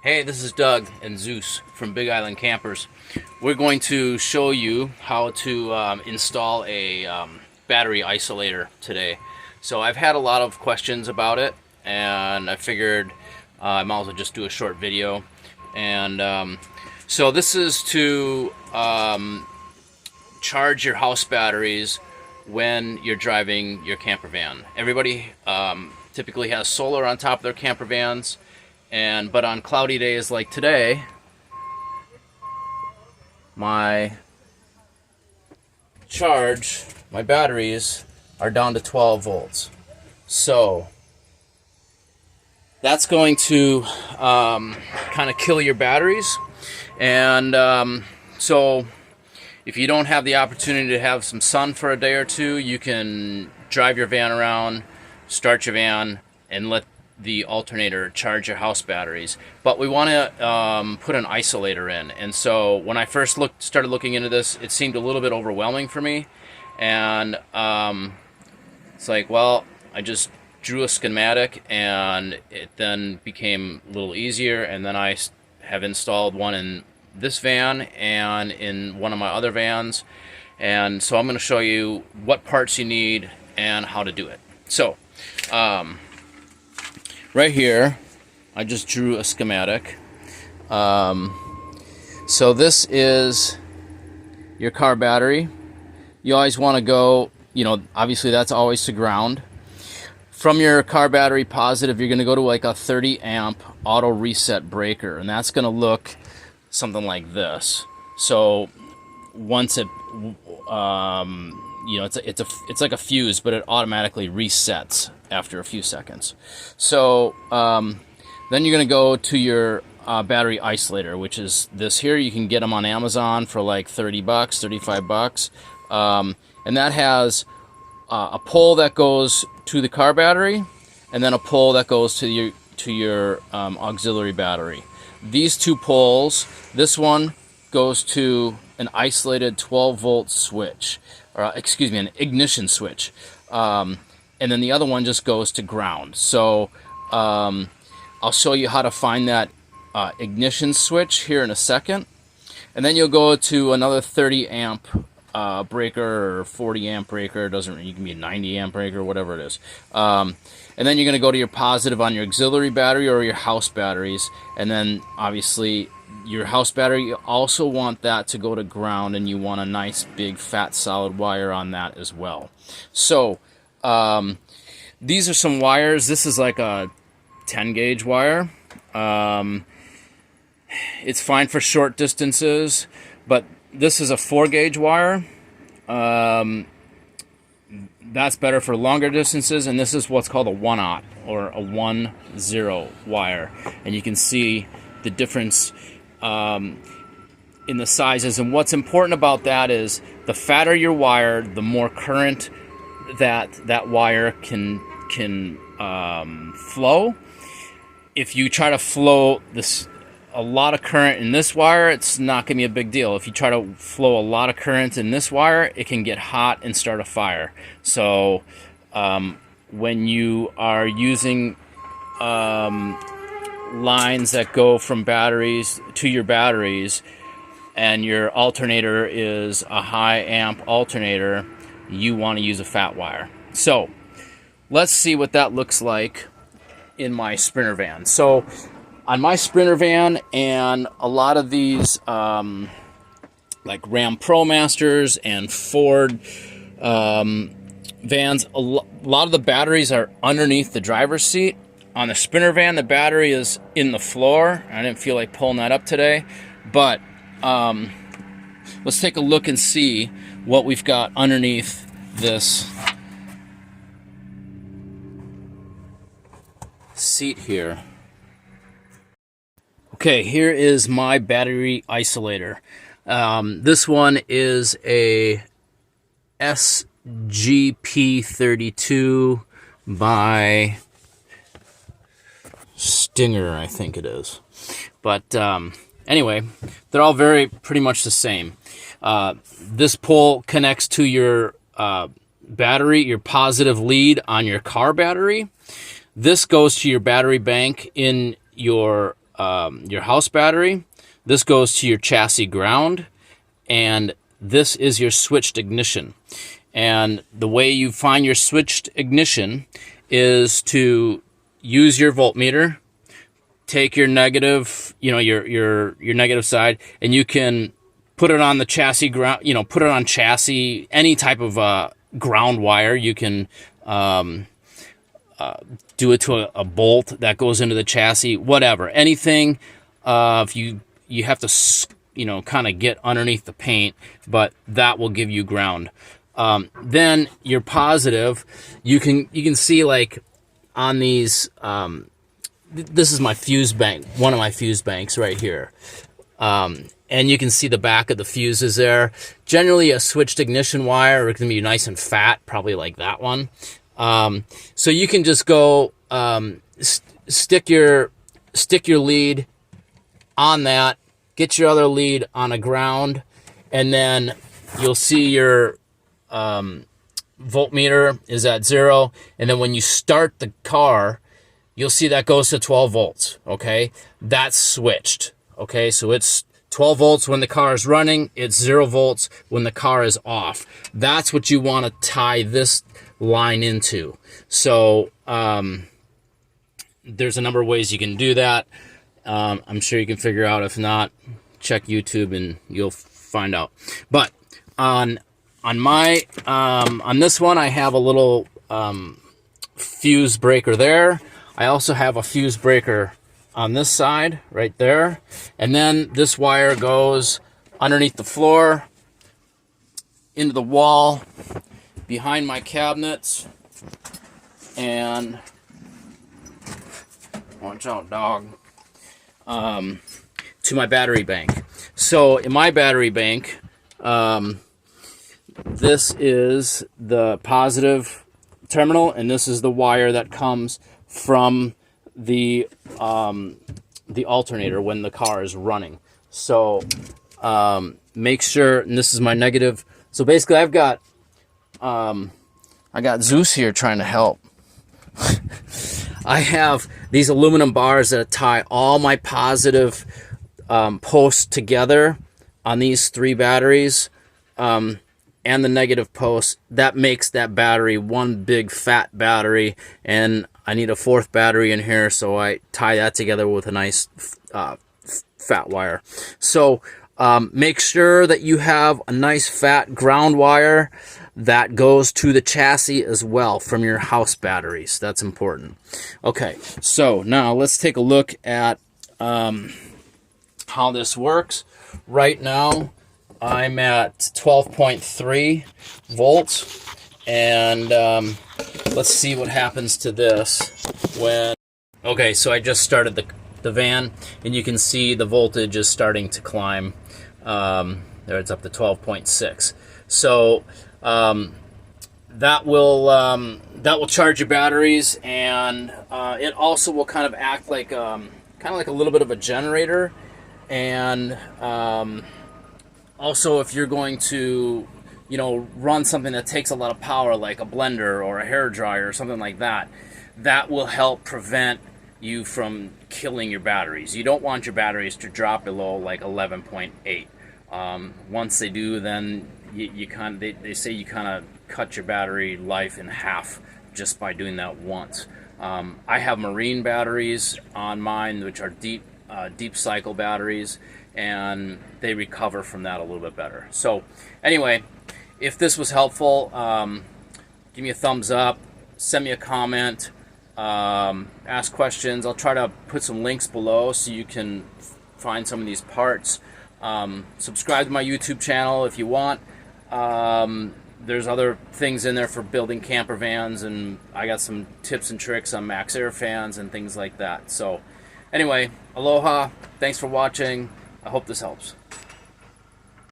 Hey, this is Doug and Zeus from Big Island Campers. We're going to show you how to install a battery isolator today. So I've had a lot of questions about it, and I figured I might as well just do a short video. And so this is to charge your house batteries when you're driving your camper van. Everybody typically has solar on top of their camper vans. But on cloudy days like today, my batteries are down to 12 volts. So that's going to kind of kill your batteries. And so if you don't have the opportunity to have some sun for a day or two, you can drive your van around, start your van, and let the alternator charge your house batteries. But we want to put an isolator in, and so when I first started looking into this, it seemed a little bit overwhelming for me. And it's like, well, I just drew a schematic, and it then became a little easier. And then I have installed one in this van and in one of my other vans, and so I'm going to show you what parts you need and how to do it. So right here, I just drew a schematic. So this is your car battery. You always want to go, obviously that's always to ground. From your car battery positive, you're going to go to like a 30 amp auto reset breaker, and that's going to look something like this. So once it, it's like a fuse, but it automatically resets after a few seconds. So then you're going to go to your battery isolator, which is this here. You can get them on Amazon for like $30, $35. And that has a pole that goes to the car battery, and then a pole that goes to your auxiliary battery. These two poles, this one goes to an isolated 12 volt switch, or an ignition switch. And then the other one just goes to ground. So I'll show you how to find that ignition switch here in a second. And then you'll go to another 30 amp breaker or 40 amp breaker. You can be a 90 amp breaker, whatever it is. And then you're going to go to your positive on your auxiliary battery or your house batteries. And then obviously your house battery, you also want that to go to ground, and you want a nice big fat solid wire on that as well. So these are some wires. This is like a 10 gauge wire. It's fine for short distances, but this is a 4 gauge wire. That's better for longer distances, and this is what's called a 1/0 or a 1/0 wire. And you can see the difference in the sizes. And what's important about that is the fatter your wire, the more current that wire can flow. If you try to flow a lot of current in this wire, it's not going to be a big deal. If you try to flow a lot of current in this wire, it can get hot and start a fire. So when you are using lines that go from batteries to your batteries, and your alternator is a high amp alternator, you want to use a fat wire. So let's see what that looks like in my Sprinter van. So on my Sprinter van and a lot of these like Ram ProMasters and Ford vans, a lot of the batteries are underneath the driver's seat. On the Sprinter van, the battery is in the floor. I didn't feel like pulling that up today, but let's take a look and see what we've got underneath this seat here. Okay, here is my battery isolator. This one is a SGP32 by Stinger, I think it is. But anyway, they're all pretty much the same. This pole connects to your battery, your positive lead on your car battery. This goes to your battery bank in your your house battery. This goes to your chassis ground, and this is your switched ignition. And the way you find your switched ignition is to use your voltmeter, take your negative, your negative side, and you can put it on the chassis ground, put it on chassis, any type of ground wire. You can do it to a bolt that goes into the chassis, whatever, anything. If you have to, kind of get underneath the paint, but that will give you ground. Then your positive, you can see like on these, this is my fuse bank, one of my fuse banks right here. And you can see the back of the fuses there. Generally a switched ignition wire is going to be nice and fat, probably like that one. So you can just go, stick your lead on that, get your other lead on a ground, and then you'll see your voltmeter is at 0. And then when you start the car, you'll see that goes to 12 volts. Okay, that's switched. Okay, so it's 12 volts when the car is running, it's 0 volts when the car is off. That's what you want to tie this line into. So there's a number of ways you can do that. I'm sure you can figure out. If not, check YouTube and you'll find out. But on this one, I have a little fuse breaker there. I also have a fuse breaker on this side right there, and then this wire goes underneath the floor into the wall behind my cabinets, and watch out, dog, to my battery bank. So in my battery bank, this is the positive terminal, and this is the wire that comes from the alternator when the car is running. So make sure, and this is my negative. So basically I got Zeus here trying to help. I have these aluminum bars that tie all my positive posts together on these 3 batteries, and the negative post. That makes that battery one big fat battery, and I need a 4th battery in here, so I tie that together with a nice fat wire. So make sure that you have a nice fat ground wire that goes to the chassis as well from your house batteries. That's important. Okay, so now let's take a look at how this works. Right now I'm at 12.3 volts, and let's see what happens to this when... Okay, so I just started the van, and you can see the voltage is starting to climb. There, it's up to 12.6. So that will charge your batteries, and it also will kind of act like a little bit of a generator. And also, if you're going to run something that takes a lot of power, like a blender or a hair dryer or something like that, that will help prevent you from killing your batteries. You don't want your batteries to drop below like 11.8. Once they do, then they say you kind of cut your battery life in half just by doing that once. I have marine batteries on mine, which are deep cycle batteries, and they recover from that a little bit better. So anyway, if this was helpful, give me a thumbs up, send me a comment, ask questions. I'll try to put some links below so you can find some of these parts. Subscribe to my YouTube channel if you want. There's other things in there for building camper vans, and I got some tips and tricks on Max Air fans and things like that. So anyway, aloha, thanks for watching. I hope this helps.